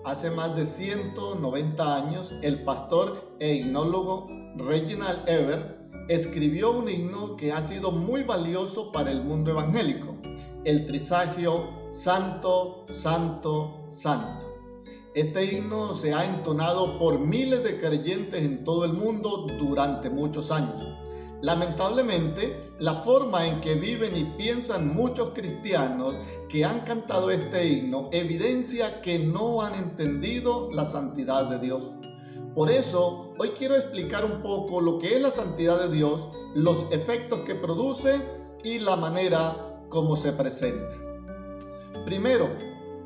Hace más de 190 años, el pastor e himnólogo Reginald Eber escribió un himno que ha sido muy valioso para el mundo evangélico, el trisagio Santo, Santo, Santo. Este himno se ha entonado por miles de creyentes en todo el mundo durante muchos años. Lamentablemente, la forma en que viven y piensan muchos cristianos que han cantado este himno evidencia que no han entendido la santidad de Dios. Por eso, hoy quiero explicar un poco lo que es la santidad de Dios, los efectos que produce y la manera como se presenta. Primero,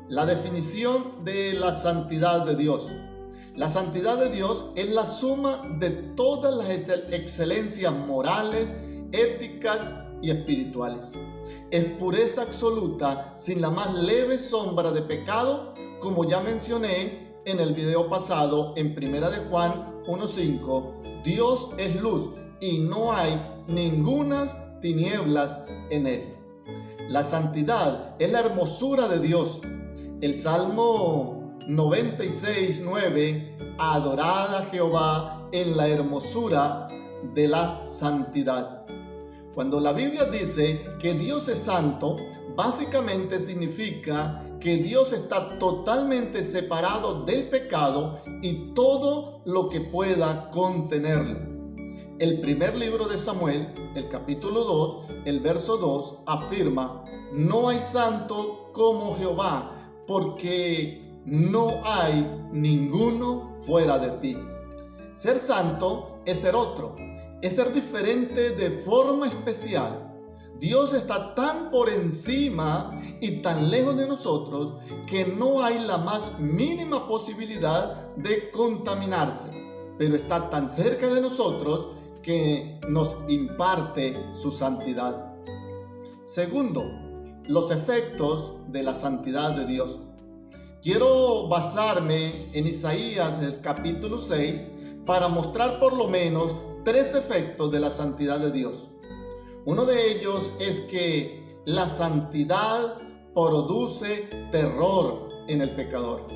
la definición de la santidad de Dios. La santidad de Dios es la suma de todas las excelencias morales, éticas y espirituales. Es pureza absoluta, sin la más leve sombra de pecado, como ya mencioné en el video pasado en 1 de Juan 1:5. Dios es luz y no hay ningunas tinieblas en él. La santidad es la hermosura de Dios. El Salmo 96:9, adorad a Jehová en la hermosura de la santidad. Cuando la Biblia dice que Dios es santo, básicamente significa que Dios está totalmente separado del pecado y todo lo que pueda contenerlo. El primer libro de Samuel, el capítulo 2, el verso 2, afirma: no hay santo como Jehová, porque no hay ninguno fuera de ti. Ser santo es ser otro, es ser diferente de forma especial. Dios está tan por encima y tan lejos de nosotros que no hay la más mínima posibilidad de contaminarse, pero está tan cerca de nosotros que nos imparte su santidad. Segundo, los efectos de la santidad de Dios. Quiero basarme en Isaías, el capítulo 6, para mostrar por lo menos 3 efectos de la santidad de Dios. Uno de ellos es que la santidad produce terror en el pecador.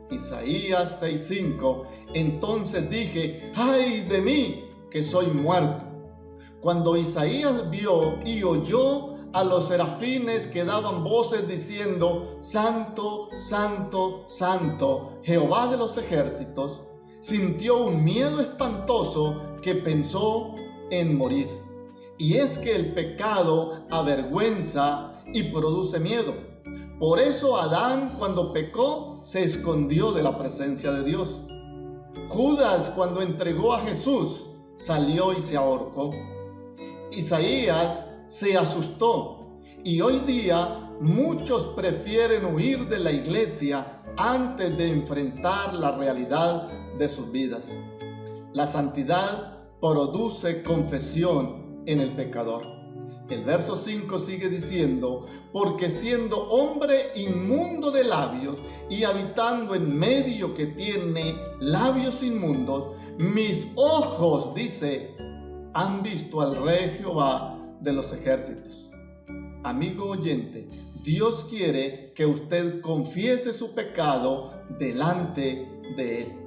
Isaías 6:5, entonces dije: ¡ay de mí, que soy muerto! Cuando Isaías vio y oyó a los serafines que daban voces diciendo: Santo, Santo, Santo, Jehová de los ejércitos, sintió un miedo espantoso que pensó en morir. Y es que el pecado avergüenza y produce miedo. Por eso Adán, cuando pecó, se escondió de la presencia de Dios. Judas, cuando entregó a Jesús, salió y se ahorcó. Isaías se asustó, y hoy día muchos prefieren huir de la iglesia antes de enfrentar la realidad de sus vidas. La santidad produce confesión en el pecador. El verso 5 sigue diciendo: porque siendo hombre inmundo de labios y habitando en medio que tiene labios inmundos, mis ojos, dice, han visto al Rey Jehová de los ejércitos. Amigo oyente, Dios quiere que usted confiese su pecado delante de Él.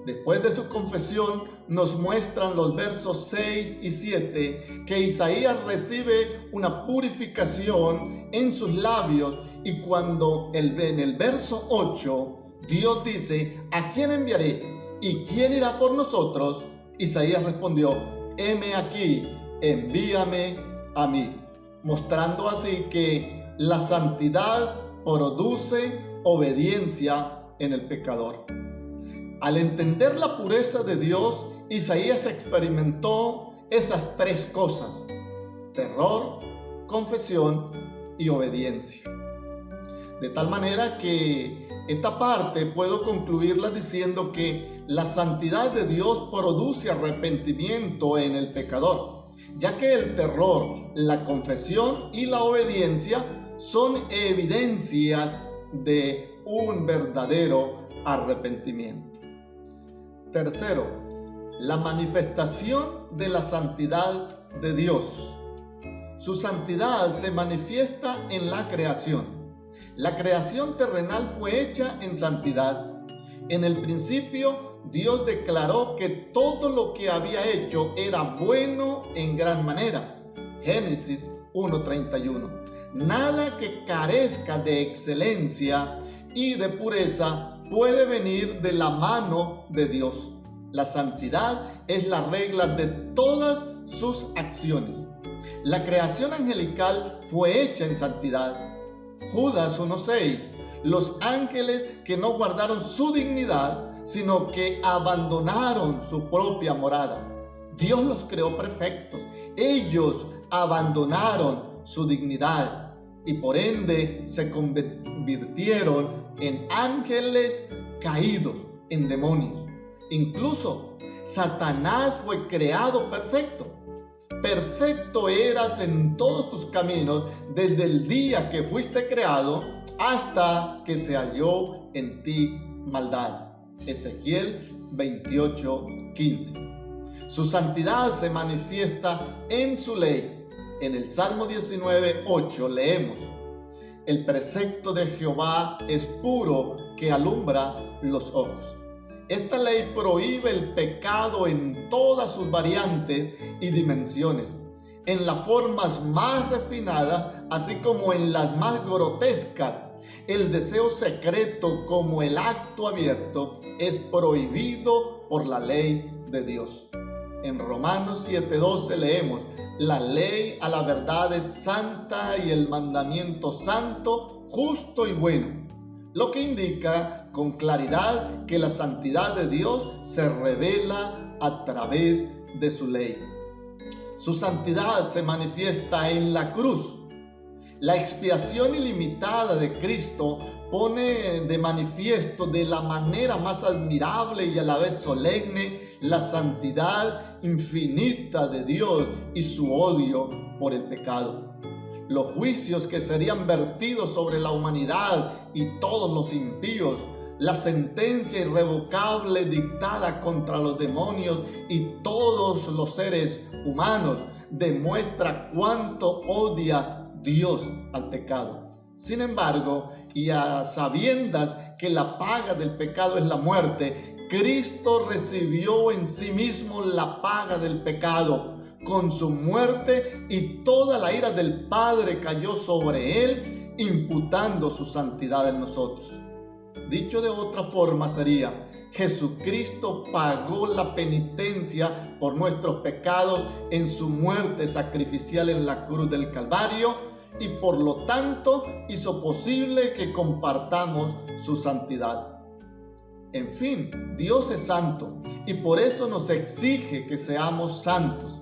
Después de su confesión, nos muestran los versos 6 y 7 que Isaías recibe una purificación en sus labios, y cuando en el verso 8 Dios dice: ¿a quién enviaré? ¿Y quién irá por nosotros? Isaías respondió: heme aquí, envíame a mí, mostrando así que la santidad produce obediencia en el pecador. Al entender la pureza de Dios, Isaías experimentó esas 3 cosas: terror, confesión y obediencia. De tal manera que esta parte puedo concluirla diciendo que la santidad de Dios produce arrepentimiento en el pecador, ya que el terror, la confesión y la obediencia son evidencias de un verdadero arrepentimiento. Tercero, la manifestación de la santidad de Dios. Su santidad se manifiesta en la creación. La creación terrenal fue hecha en santidad. En el principio, Dios declaró que todo lo que había hecho era bueno en gran manera. Génesis 1:31. Nada que carezca de excelencia y de pureza puede venir de la mano de Dios. La santidad es la regla de todas sus acciones. La creación angelical fue hecha en santidad. Judas 1:6. Los ángeles que no guardaron su dignidad, sino que abandonaron su propia morada. Dios los creó perfectos. Ellos abandonaron su dignidad y por ende se convirtieron en ángeles caídos, en demonios. Incluso Satanás fue creado perfecto. Perfecto eras en todos tus caminos desde el día que fuiste creado hasta que se halló en ti maldad. Ezequiel 28:15. Su santidad se manifiesta en su ley. En el Salmo 19:8 leemos: el precepto de Jehová es puro, que alumbra los ojos. Esta ley prohíbe el pecado en todas sus variantes y dimensiones, en las formas más refinadas, así como en las más grotescas. El deseo secreto como el acto abierto es prohibido por la ley de Dios. En Romanos 7:12 leemos: la ley a la verdad es santa y el mandamiento santo, justo y bueno. Lo que indica con claridad que la santidad de Dios se revela a través de su ley. Su santidad se manifiesta en la cruz. La expiación ilimitada de Cristo pone de manifiesto de la manera más admirable y a la vez solemne la santidad infinita de Dios y su odio por el pecado. Los juicios que serían vertidos sobre la humanidad y todos los impíos, la sentencia irrevocable dictada contra los demonios y todos los seres humanos, demuestra cuánto odia Dios al pecado. Sin embargo, y a sabiendas que la paga del pecado es la muerte, Cristo recibió en sí mismo la paga del pecado con su muerte, y toda la ira del Padre cayó sobre él, imputando su santidad en nosotros. Dicho de otra forma sería: Jesucristo pagó la penitencia por nuestros pecados en su muerte sacrificial en la cruz del Calvario, y por lo tanto hizo posible que compartamos su santidad. En fin, Dios es santo y por eso nos exige que seamos santos.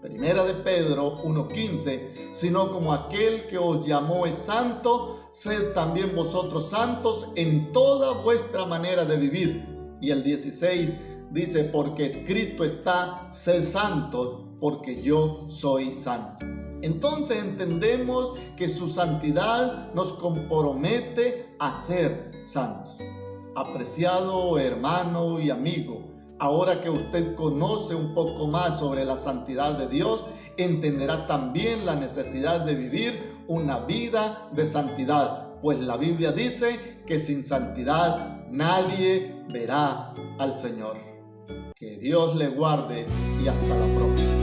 Primera de Pedro 1:15, sino como aquel que os llamó es santo, sed también vosotros santos en toda vuestra manera de vivir. Y el 16 dice: porque escrito está, sed santos, porque yo soy santo. Entonces entendemos que su santidad nos compromete a ser santos. Apreciado hermano y amigo, ahora que usted conoce un poco más sobre la santidad de Dios, entenderá también la necesidad de vivir una vida de santidad, pues la Biblia dice que sin santidad nadie verá al Señor. Que Dios le guarde y hasta la próxima.